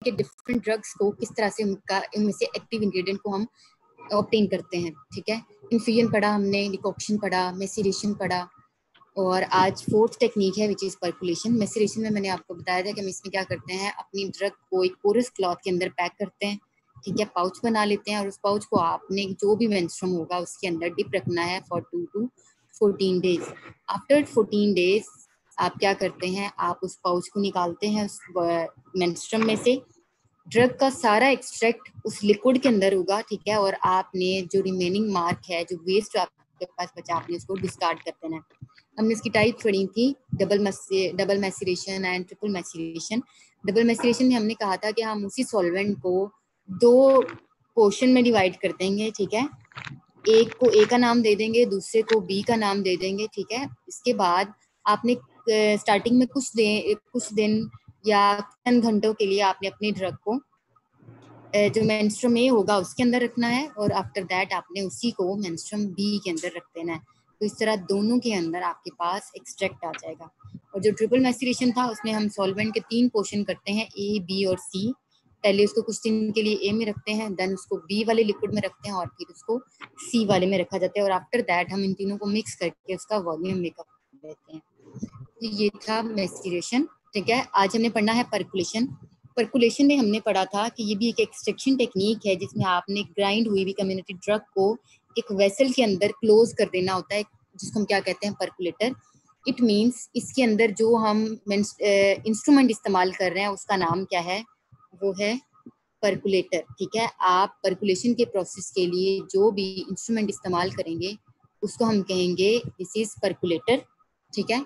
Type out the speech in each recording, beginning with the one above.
के different drugs को किस तरह से इनमें से एक्टिव इंग्रेडिएंट को हम ऑब्टेन करते हैं, ठीक है। इन्फ्यूजन पढ़ा हमने, डिकॉक्शन पढ़ा, मैसीरेशन पढ़ा, और आज फोर्थ टेक्निक है विच इज परकुलेशन। मैसीरेशन में मैंने आपको बताया था कि हम इसमें क्या करते हैं, अपनी ड्रग को एक पोरस क्लॉथ के अंदर पैक करते हैं, ठीक है, पाउच बना लेते हैं, और उस पाउच को आपने जो भी मेंस्ट्रुम होगा उसके अंदर डिप रखना है for 2 to 14 days. After 14 days आप क्या करते हैं, आप उस पाउच को निकालते हैं उस मेंस्ट्रुम में से, ड्रग का सारा एक्सट्रैक्ट उस लिक्विड के अंदर होगा, ठीक है, और आपने जो रिमेनिंग मार्क है, जो वेस्ट आपके पास बचा, आपने उसको डिस्कार्ड कर देना है। हमने इसकी टाइप पढ़ी थी, double maceration and triple maceration. Double maceration में हमने कहा था कि हम उसी सॉल्वेंट को 2 पोर्शन में डिवाइड कर देंगे, ठीक है, एक को ए का नाम दे देंगे, दूसरे को बी का नाम दे देंगे, ठीक है। इसके बाद आपने स्टार्टिंग में कुछ दिन या चंद घंटों के लिए आपने अपनी ड्रग को जो मेंस्ट्रुम ए होगा उसके अंदर रखना है, और आफ्टर दैट आपने उसी को मेंस्ट्रुम बी के अंदर रख देना है। तो इस तरह दोनों के अंदर आपके पास एक्सट्रैक्ट आ जाएगा। और जो ट्रिपल मैसीरेशन था उसमें हम सॉल्वेंट के 3 पोर्शन करते हैं, ए, बी और सी। पहले उसको कुछ दिन के लिए ए में रखते हैं, देन उसको बी वाले लिक्विड में रखते हैं, और फिर उसको सी वाले में रखा जाता है, और आफ्टर दैट हम इन तीनों को मिक्स करके उसका वॉल्यूम मेकअप कर देते हैं। तो ये था मैसीरेशन, ठीक है। आज हमने पढ़ना है परकुलेशन। परकुलेशन में हमने पढ़ा था कि ये भी एक एक्सट्रैक्शन टेक्निक है जिसमें आपने ग्राइंड हुई भी कम्युनिटी ड्रग को एक वेसल के अंदर क्लोज कर देना होता है, जिसको हम क्या कहते हैं, परकुलेटर। इट मींस इसके अंदर जो हम इंस्ट्रूमेंट इस्तेमाल कर रहे हैं उसका नाम क्या है, वो है परकुलेटर, ठीक है। आप परकुलेशन के प्रोसेस के लिए जो भी इंस्ट्रूमेंट इस्तेमाल करेंगे उसको हम कहेंगे दिस इज परकुलेटर, ठीक है।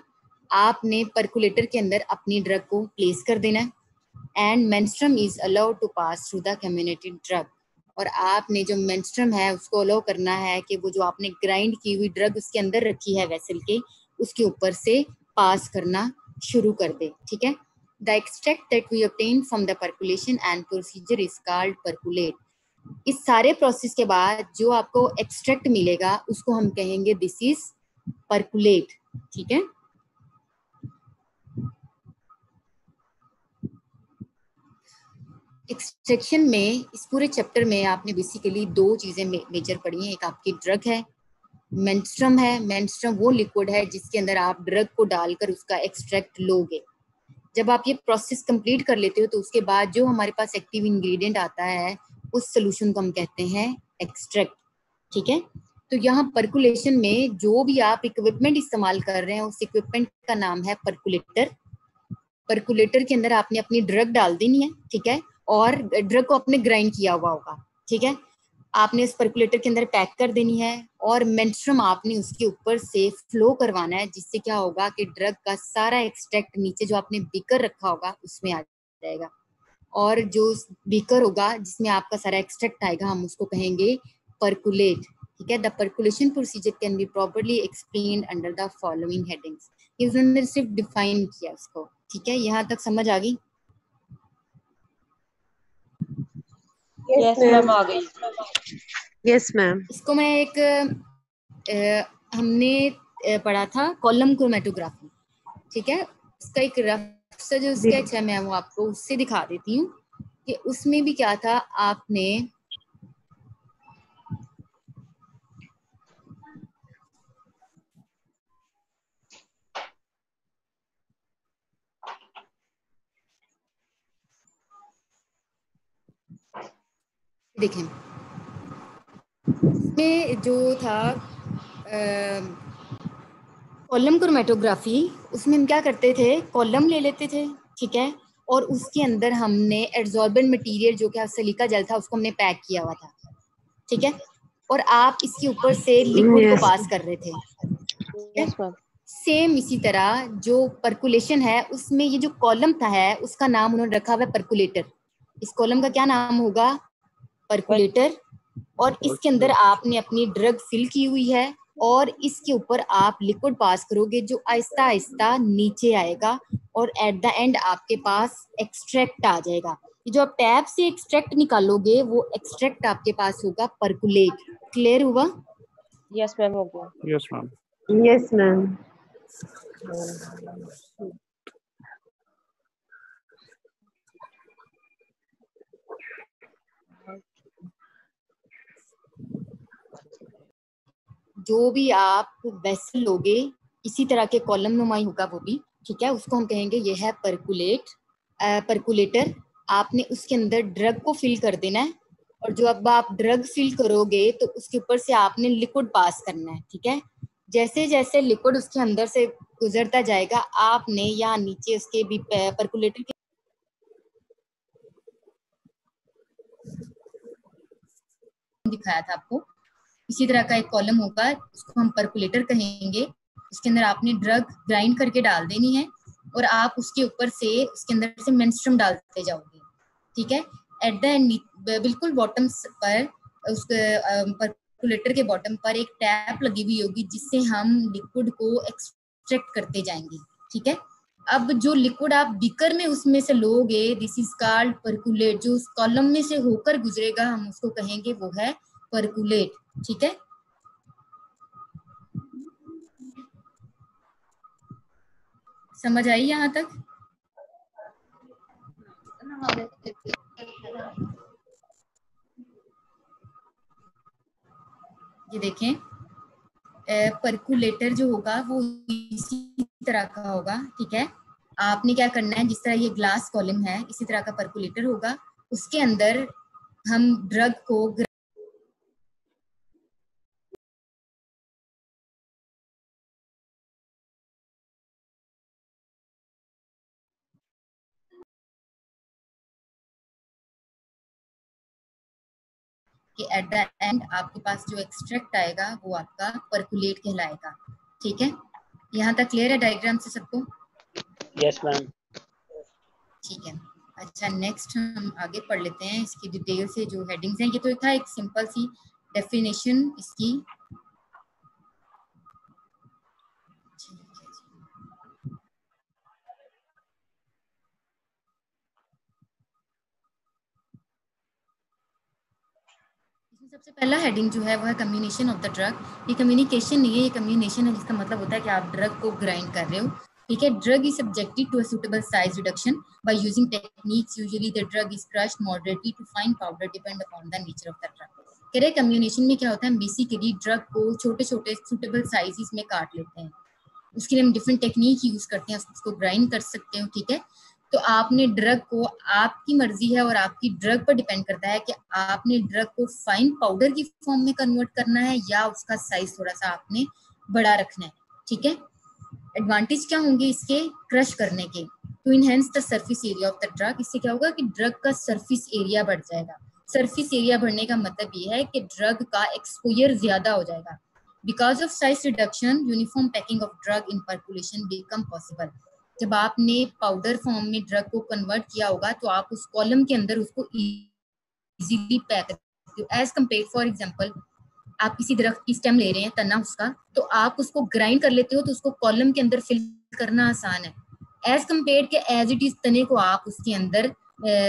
आपने परकुलेटर के अंदर अपनी ड्रग को प्लेस कर देना है, and menstruum is allowed to pass through the comminuted drug. और आपने जो मेंस्ट्रुम है उसको अलाउ करना है कि वो जो आपने ग्राइंड की हुई ड्रग उसके अंदर रखी है वेसल के, उसके ऊपर से पास करना शुरू कर दे, ठीक है। The extract that we obtain from the percolation and procedure is called percolate. इस सारे प्रोसेस के बाद जो आपको एक्सट्रैक्ट मिलेगा उसको हम कहेंगे दिस इज परकुलेट, ठीक है। एक्सट्रैक्शन में इस पूरे चैप्टर में आपने बेसिकली 2 चीजें मेजर पढ़ी हैं। एक आपकी ड्रग है, मेंस्ट्रुम है। मेंस्ट्रुम वो लिक्विड है जिसके अंदर आप ड्रग को डालकर उसका एक्सट्रैक्ट लोगे। जब आप ये प्रोसेस कंप्लीट कर लेते हो तो उसके बाद जो हमारे पास एक्टिव इंग्रेडिएंट आता है उस सोल्यूशन को हम कहते हैं एक्सट्रैक्ट, ठीक है। तो यहाँ परकुलेशन में जो भी आप इक्विपमेंट इस्तेमाल कर रहे हैं उस इक्विपमेंट का नाम है परकुलेटर। परकुलेटर के अंदर आपने अपनी ड्रग डाल देनी है, ठीक है, और ड्रग को आपने ग्राइंड किया हुआ होगा, ठीक है। आपने इस परकुलेटर के अंदर पैक कर देनी है, और मेंस्ट्रुम आपने उसके ऊपर से फ्लो करवाना है, जिससे क्या होगा कि ड्रग का सारा एक्सट्रैक्ट नीचे जो आपने बीकर रखा होगा उसमें आ जाएगा, और जो बीकर होगा जिसमें आपका सारा एक्सट्रैक्ट आएगा हम उसको कहेंगे परकुलेट, ठीक है। The percolation procedure can be properly explained under the following headings. ये उन्होंने सिर्फ डिफाइन किया उसको, ठीक है। यहाँ तक समझ आ गई? यस मैम, आ गई। Yes ma'am. इसको मैं एक हमने पढ़ा था कॉलम क्रोमेटोग्राफी, ठीक है। इसका एक रफ सा जो स्केच है मैं वो आपको उससे दिखा देती हूँ कि उसमें भी क्या था। आपने देखें इसमें जो था कॉलम क्रोमेटोग्राफी, उसमें हम क्या करते थे, कॉलम ले लेते थे, ठीक है, और उसके अंदर हमने एड्सॉर्बेंट मटेरियल जो कि सिलिका जेल था उसको हमने पैक किया हुआ था, ठीक है, और आप इसके ऊपर से लिक्विड को पास कर रहे थे, ठीक है। सेम इसी तरह जो परकुलेशन है उसमें ये जो कॉलम था है उसका नाम उन्होंने रखा हुआ है परकुलेटर। इस कॉलम का क्या नाम होगा, परकुलेटर। और इसके अंदर आपने अपनी ड्रग फिल की हुई है और इसके ऊपर आप लिक्विड पास करोगे जो आहिस्ता आहिस्ता नीचे आएगा, और एट द एंड आपके पास एक्सट्रैक्ट आ जाएगा। ये जो आप टैप से एक्सट्रैक्ट निकालोगे वो एक्सट्रैक्ट आपके पास होगा परकुलेट। क्लियर हुआ? यस मैम, हो गया। Yes ma'am. Yes ma'am. जो भी आप वेसल लोगे इसी तरह के कॉलम नुमाई होगा वो भी, ठीक है, उसको हम कहेंगे ये है परकुलेटर। आपने उसके अंदर ड्रग को फिल कर देना है, और जो अब आप ड्रग फिल करोगे तो उसके ऊपर से आपने लिक्विड पास करना है, ठीक है। जैसे जैसे लिक्विड उसके अंदर से गुजरता जाएगा, आपने यहाँ नीचे उसके भी परकुलेटर के दिखाया था आपको, इसी तरह का एक कॉलम होगा, उसको हम परकुलेटर कहेंगे। उसके अंदर आपने ड्रग ग्राइंड करके डाल देनी है, और आप उसके ऊपर से उसके अंदर से मेंस्ट्रुम डालते जाओगे, ठीक है। एट द एंड बिल्कुल बॉटम पर उसके परकुलेटर के बॉटम पर एक टैप लगी हुई होगी, जिससे हम लिक्विड को एक्सट्रैक्ट करते जाएंगे, ठीक है। अब जो लिक्विड आप बीकर में उसमें से लोगे, दिस इज कॉल्ड परकुलेट। जो उस कॉलम में से होकर गुजरेगा हम उसको कहेंगे वो है परकुलेट, ठीक है। समझ आई यहाँ तक? ये देखें, परकुलेटर जो होगा वो इसी तरह का होगा, ठीक है। आपने क्या करना है, जिस तरह ये ग्लास कॉलम है इसी तरह का परकुलेटर होगा, उसके अंदर हम ड्रग को कि एट द एंड आपके पास जो एक्सट्रैक्ट आएगा वो आपका परकुलेट कहलाएगा, ठीक है। यहाँ तक क्लियर है डायग्राम से सबको? Yes ma'am. ठीक है, अच्छा नेक्स्ट हम आगे पढ़ लेते हैं इसकी डिटेल से। जो हेडिंग्स हैं, ये तो था एक सिंपल सी डेफिनेशन इसकी, ठीक है जी। इसमें सबसे पहला हेडिंग जो है वो है कम्युनिकेशन ऑफ द ड्रग। ये कम्युनिकेशन नहीं है, ये कम्युनिकेशन है, जिसका मतलब होता है कि आप ड्रग को ग्राइंड कर रहे हो, ठीक है। Drug is subjected to a suitable size reduction by using techniques, usually the drug is crushed moderately to fine powder, depend upon the nature of the drug. कह रहे कम्युनिकेशन में क्या होता है, हम बेसिकली ड्रग को छोटे छोटे सुटेबल साइजेस में काट लेते हैं, उसके लिए हम डिफरेंट टेक्निक यूज करते हैं, उसको ग्राइंड कर सकते हो, ठीक है। तो आपने ड्रग को, आपकी मर्जी है और आपकी ड्रग पर डिपेंड करता है कि आपने ड्रग को फाइन पाउडर की फॉर्म में कन्वर्ट करना है या उसका साइज थोड़ा सा आपने बड़ा रखना है, ठीक है। एडवांटेज क्या होंगे इसके क्रश करने के, to enhance the surface area of the drug. इससे क्या होगा कि ड्रग का सरफेस एरिया बढ़ जाएगा। सरफेस एरिया बढ़ने का मतलब ये है कि ड्रग का एक्सपोजर ज्यादा हो जाएगा। Because of size reduction, uniform packing of drug in percolation become possible. जब आपने पाउडर फॉर्म में ड्रग को कन्वर्ट किया होगा तो आप उस कॉलम के अंदर उसको इजीली पैक करते हो, एज कम्पेयर फॉर एग्जांपल आप किसी दरख्त की स्टेम ले रहे हैं, तना उसका, तो आप उसको ग्राइंड कर लेते हो तो उसको कॉलम के अंदर फिल करना आसान है, एज कम्पेयर के एज इट इज तने को आप उसके अंदर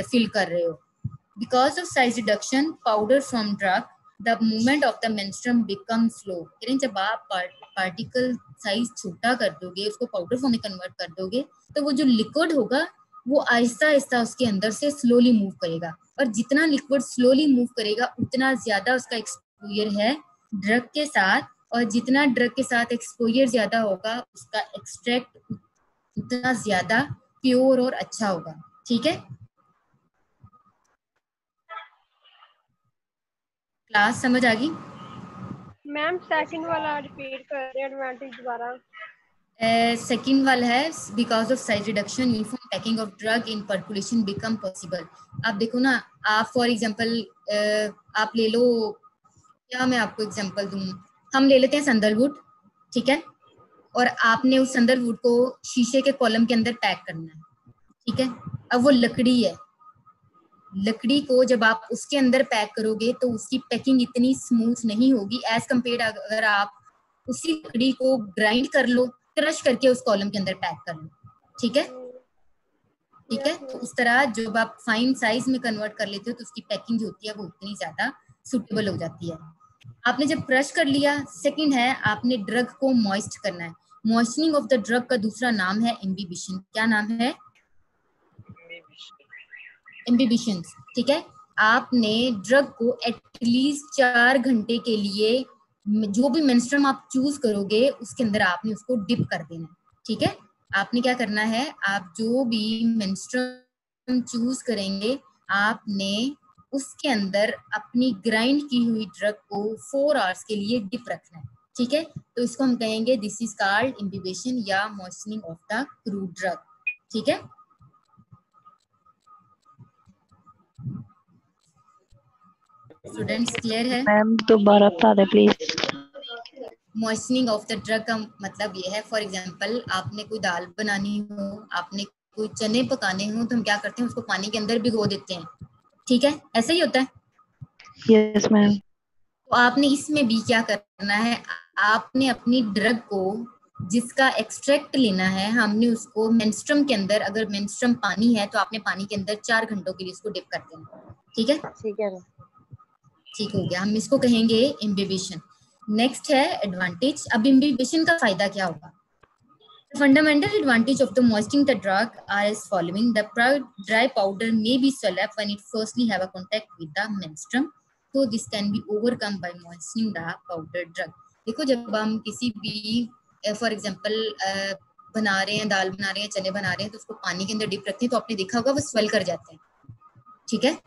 फिल कर रहे हो। Because of size reduction powder from drug, the movement of the menstruum become slow. जब आप पार्टिकल साइज छोटा कर दोगे, उसको पाउडर फॉर्म में कन्वर्ट कर दोगे, तो वो जो लिक्विड होगा वो आहिस्ता आहिस्ता उसके अंदर से स्लोली मूव करेगा, और जितना लिक्विड स्लोली मूव करेगा उतना ज्यादा उसका एक्सपोजर है ड्रग के साथ, और जितना ड्रग के साथ एक्सपोजर ज्यादा होगा उसका एक्सट्रैक्ट उतना ज्यादा प्योर और अच्छा होगा, ठीक है। क्लास समझ आ गई? मैम सेकंड वाला रिपीट कर रहे हैं, एडवांटेज दोबारा। सेकंड वाला है because of size reduction uniform packing of drug in percolation become possible. आप देखो ना, आप फॉर एग्जांपल आप ले लो, क्या मैं आपको एग्जांपल दूं, हम ले लेते हैं सैंडलवुड, ठीक है, और आपने उस सैंडलवुड को शीशे के कॉलम के अंदर पैक करना है, ठीक है। अब वो लकड़ी है, लकड़ी को जब आप उसके अंदर पैक करोगे तो उसकी पैकिंग इतनी स्मूथ नहीं होगी एज कम्पेयर अगर आप उसी लकड़ी को ग्राइंड कर लो, क्रश करके उस कॉलम के अंदर पैक कर लो, ठीक है। ठीक है, तो उस तरह जब आप फाइन साइज में कन्वर्ट कर लेते हो तो उसकी पैकिंग जो होती है वो उतनी ज्यादा सुटेबल हो जाती है। आपने जब क्रश कर लिया, सेकंड है आपने ड्रग को मॉइस्ट करना है। मॉइस्चनिंग ऑफ द ड्रग का दूसरा नाम है इम्बिबिशन। क्या नाम है? इम्बिबिशन, ठीक है। आपने ड्रग को एटलीस्ट 4 घंटे के लिए जो भी मेंस्ट्रुम आप चूज करोगे उसके अंदर आपने उसको डिप कर देना है, ठीक है। आपने क्या करना है, आप जो भी मेंस्ट्रुम चूज करेंगे आपने उसके अंदर अपनी ग्राइंड की हुई ड्रग को 4 आवर्स के लिए डिप रखना है, ठीक है। तो इसको हम कहेंगे दिस इज कॉल्ड इम्बिबेशन या मॉइस्चनिंग ऑफ द क्रूड ड्रग, ठीक है। स्टूडेंट्स क्लियर है? मैम दोबारा बता दे प्लीज। मॉइस्चनिंग ऑफ द ड्रग का मतलब ये है, फॉर एग्जांपल आपने कोई दाल बनानी हो, आपने कोई चने पकाने हो, तो हम क्या करते हैं उसको पानी के अंदर भिगो देते हैं, ठीक है, ऐसा ही होता है। Yes ma'am. तो आपने इसमें भी क्या करना है, आपने अपनी ड्रग को जिसका एक्सट्रैक्ट लेना है, हमने उसको मेंस्ट्रुम के अंदर, अगर मेंस्ट्रुम पानी है तो आपने पानी के अंदर 4 घंटों के लिए उसको डिप कर देना, ठीक है। ठीक है। ठीक हो गया, हम इसको कहेंगे इम्बिबिशन। नेक्स्ट है एडवांटेज। अब इम्बिबिशन का फायदा क्या होगा? Fundamental advantage of the moistening the drug are as following. The dry powder may be swallowed when it firstly have a contact with the menstruum, so this can be overcome by moistening the powder drug। देखो जब हम किसी भी for example बना रहे हैं, दाल बना रहे हैं, चने बना रहे हैं, तो उसको पानी के अंदर डिप रखते हैं तो आपने देखा होगा वो स्वेल कर जाते हैं, ठीक है,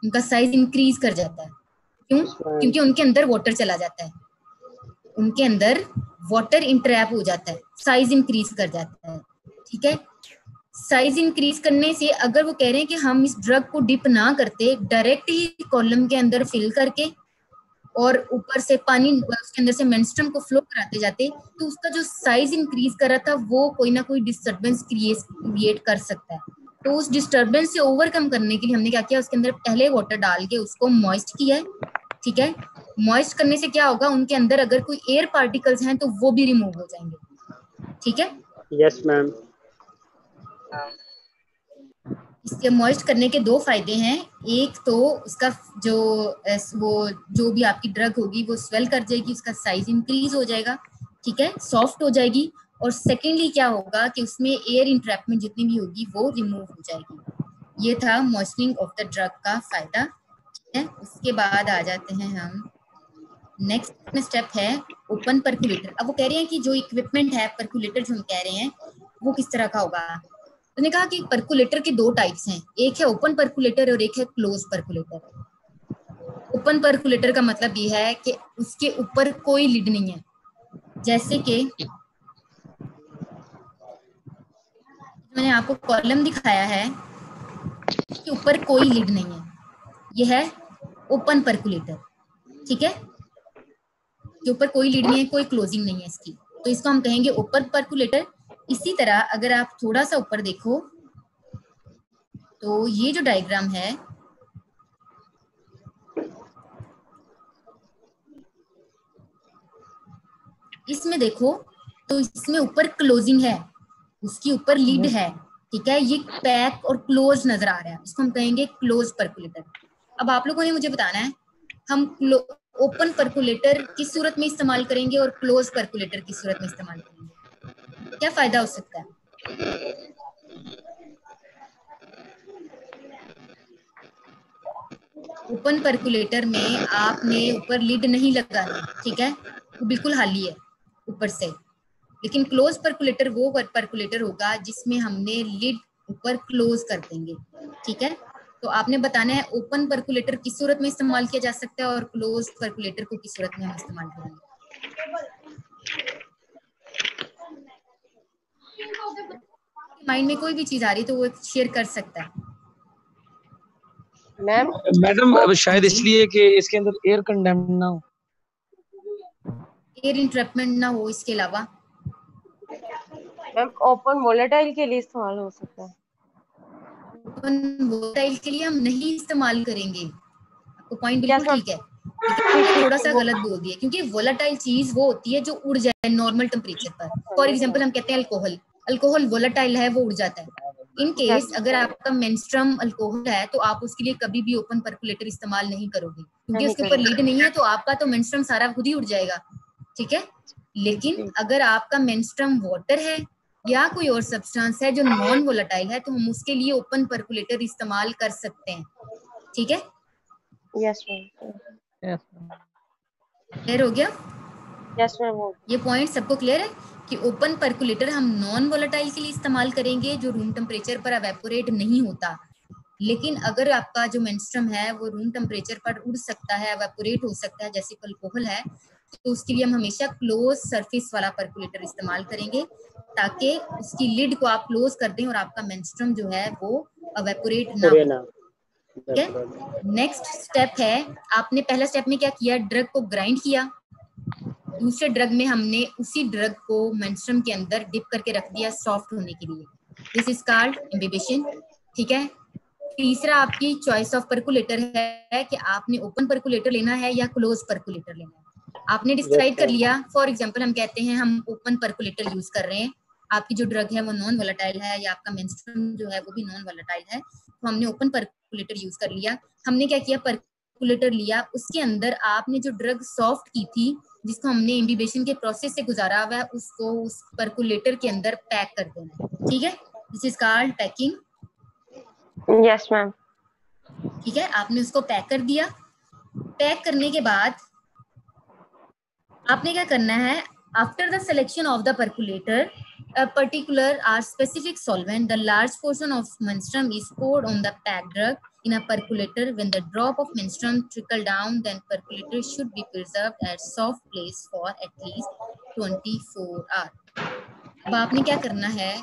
उनका साइज इंक्रीज कर जाता है। क्यों? क्योंकि उनके अंदर वाटर चला जाता है, उनके अंदर वाटर इंट्रैप हो जाता है, साइज इंक्रीज कर जाता है, ठीक है। साइज इंक्रीज करने से अगर वो कह रहे हैं कि हम इस ड्रग को डिप ना करते, डायरेक्ट ही कॉलम के अंदर फिल करके और ऊपर से पानी उसके अंदर से मेंस्ट्रुम को फ्लो कराते जाते, तो उसका जो साइज इंक्रीज कर रहा था वो कोई ना कोई डिस्टर्बेंस क्रिएट कर सकता है। तो उस डिस्टर्बेंस से ओवरकम करने के लिए हमने क्या किया, उसके अंदर पहले वाटर डाल के उसको मॉइस्ट किया है, ठीक है। मॉइस्ट करने से क्या होगा, उनके अंदर अगर कोई एयर पार्टिकल्स हैं तो वो भी रिमूव हो जाएंगे, ठीक है। Yes ma'am. इसके मॉइस्ट करने के 2 फायदे हैं। एक तो उसका वो जो भी आपकी ड्रग होगी वो स्वेल कर जाएगी, उसका साइज इंक्रीज हो जाएगा, ठीक है, सॉफ्ट हो जाएगी। और सेकेंडली क्या होगा कि उसमें एयर इंट्रैपमेंट जितनी भी होगी वो रिमूव हो जाएगी। ये था मॉइस्चनिंग ऑफ द ड्रग का फायदा, ठीक है। उसके बाद आ जाते हैं हम नेक्स्ट स्टेप है ओपन परकुलेटर। अब वो कह रहे हैं कि जो इक्विपमेंट है परकुलेटर जो हम कह रहे हैं वो किस तरह का होगा। उन्होंने कहा कि परकुलेटर के 2 टाइप्स हैं, एक है ओपन परकुलेटर और एक है क्लोज परकुलेटर। ओपन परकुलेटर का मतलब ये है कि उसके ऊपर कोई लिड नहीं है, जैसे कि मैंने आपको कॉलम दिखाया है, इसके ऊपर कोई लिड नहीं है, यह है ओपन परकुलेटर, ठीक है, के ऊपर कोई लिड नहीं है, कोई क्लोजिंग नहीं है इसकी, तो इसको हम कहेंगे ओपन परकुलेटर। इसी तरह अगर आप थोड़ा सा ऊपर देखो तो ये जो डायग्राम है इसमें देखो तो इसमें ऊपर क्लोजिंग है, उसके ऊपर लिड है, ठीक है, ये पैक और क्लोज नजर आ रहा है, इसको हम कहेंगे क्लोज परकुलेटर। अब आप लोगों ने मुझे बताना है हम ओपन परकुलेटर किस सूरत में इस्तेमाल करेंगे और क्लोज परकुलेटर किस सूरत में इस्तेमाल करेंगे, क्या फायदा हो सकता है। ओपन परकुलेटर में आपने ऊपर लिड नहीं लगाना, ठीक है, वो बिल्कुल खाली है ऊपर से। लेकिन क्लोज परकुलेटर वो परकुलेटर होगा जिसमें हमने लिड ऊपर क्लोज कर देंगे, ठीक है। तो आपने बताना है ओपन परकुलेटर किस सूरत में इस्तेमाल किया जा सकता है और क्लोज परकुलेटर को किस सूरत में हम इस्तेमाल करेंगे। माइंड में कोई भी चीज आ रही है तो वो शेयर कर सकता है। मैम मैडम शायद इसलिए कि इसके अंदर एयर कंडेम ना हो, एयर इंटरप्टमेंट ना हो, इसके अलावा मैम ओपन वोलेटाइल के लिए इस्तेमाल हो सकता है। ओपन वोलेटाइल के लिए हम नहीं इस्तेमाल करेंगे, आपको पॉइंट बिल्कुल ठीक है, लेकिन थोड़ा सा गलत बोल दिया, क्योंकि वोलेटाइल चीज वो होती है जो उड़ जाए नॉर्मल टेम्परेचर पर। फॉर एग्जांपल हम कहते हैं अल्कोहल, अल्कोहल वोलेटाइल है, वो उड़ जाता है। इन केस अगर आपका मेंस्ट्रुम अल्कोहल है तो आप उसके लिए कभी भी ओपन परकुलेटर इस्तेमाल नहीं करोगे, क्योंकि उसके ऊपर लीड नहीं है, तो आपका तो मेंस्ट्रुम सारा खुद ही उड़ जाएगा, ठीक है। लेकिन अगर आपका मेंस्ट्रुम वाटर है या कोई और सब्सटेंस है जो नॉन वोलेटाइल है तो हम उसके लिए ओपन परकुलेटर इस्तेमाल कर सकते हैं, ठीक है। Yes ma'am. क्लियर हो गया। Yes ma'am. ये पॉइंट सबको क्लियर है कि ओपन परकुलेटर हम नॉन वोलेटाइल के लिए इस्तेमाल करेंगे जो रूम टेम्परेचर पर एवेपोरेट नहीं होता। लेकिन अगर आपका जो मेंस्ट्रुम है वो रूम टेम्परेचर पर उड़ सकता है, एवेपोरेट हो सकता है, जैसे अल्कोहल है, तो उसके लिए हम हमेशा क्लोज सरफेस वाला परकुलेटर इस्तेमाल करेंगे ताकि उसकी लिड को आप क्लोज कर दें और आपका मेंस्ट्रुम जो है वो एवेपोरेट ना हो। ठीक है। नेक्स्ट स्टेप है, आपने पहला स्टेप में क्या किया, ड्रग को ग्राइंड किया। दूसरे ड्रग में हमने उसी ड्रग को मेंस्ट्रुम के अंदर डिप करके रख दिया सॉफ्ट होने के लिए। This is called imbibition. ठीक है। तीसरा आपकी चॉइस ऑफ परकुलेटर है कि आपने ओपन परकुलेटर लेना है या क्लोज परकुलेटर लेना है। आपने डिसाइड कर लिया। फॉर एग्जांपल हम कहते हैं हम ओपन परकुलेटर यूज कर रहे हैं, आपकी जो ड्रग है वो नॉन वोलेटाइल है या आपका मेंस्ट्रुम जो है वो भी नॉन वोलेटाइल है, तो हमने ओपन परकुलेटर यूज कर लिया। हमने क्या किया, परकुलेटर लिया, उसके अंदर आपने जो ड्रग सॉफ्ट की थी जिसको हमने इम्बिबिशन के प्रोसेस से गुजारा हुआ है उसको उस परकुलेटर के अंदर पैक कर देना है। ठीक है। This is called packing. Yes ma'am. ठीक है। आपने उसको पैक कर दिया। पैक करने के बाद आपने क्या करना है, after the selection of the percolator a particular or specific solvent, the large portion of menstruum is poured on the packed drug in a percolator. When the drop of menstruum trickle down, then percolator should be preserved at soft place for at least 24 hours. अब आपने क्या करना है,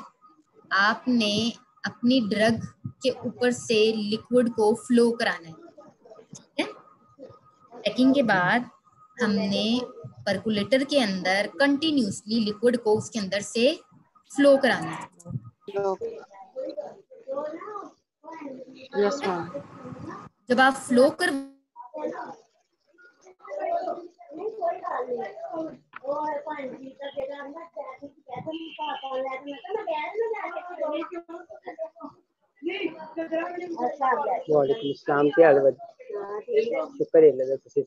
आपने अपनी drug के ऊपर से लिक्विड को फ्लो कराना है। ठीक है। पैकिंग के बाद हमने परकुलेटर के अंदर कंटिन्यूसली लिक्विड को उसके अंदर से फ्लो कराना है। Yes ma'am. जब आप फ्लो कर वालेकुम अस्सलाम, क्या हाल है? शुक्र है अल्लाह का।